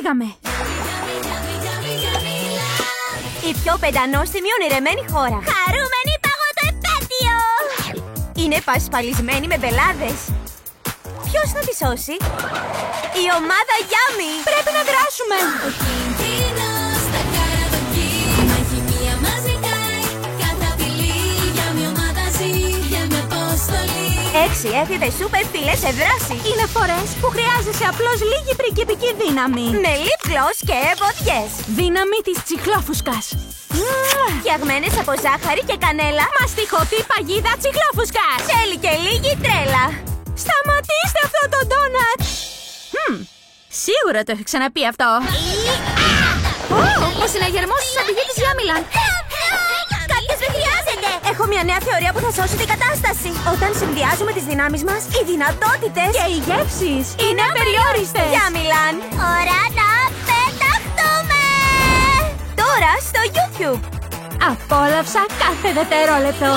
Φύγαμε! Η πιο πεντανόστιμη ονειρεμένη χώρα. Χαρούμενη παγωτοεπέτειο! Είναι πασπαλισμένη με μπελάδες. Ποιος να τη σώσει? Η ομάδα Yummy! Πρέπει να δράσουμε! Ο κίνδυνος στα καραδοκεί. Η μαχημία μας νικάει. Κάθε απειλή για μια ομάδα ζει. Για μια αποστολή. 6. Έρχεται σούπερ φίλε σε δράση. Είναι φορές που χρειάζεσαι απλώς λίγη πριγκιπική δύναμη. Με lip gloss και βοδιές. Δύναμη της τσιχλόφουσκας. Φτιαγμένες από ζάχαρη και κανέλα. Μαστιχωτή παγίδα τσιχλόφουσκας. Θέλει και λίγη τρέλα. Σταματήστε αυτό το ντόνατ! Σίγουρα το έχω ξαναπεί αυτό. Ο συναγερμός της σαν πηγή της Yummy-Land. Κάποιος δεν χρειάζεται! Έχω μια νέα θεωρία που θα σώσει την κατάσταση. Όταν συνδυάζουμε τις δυνάμεις μας, οι δυνατότητες Και οι γεύσεις είναι απεριόριστες. Yummy-Land. Ώρα να πεταχτούμε! Τώρα στο YouTube. Απόλαυσα κάθε δευτερόλεπτο.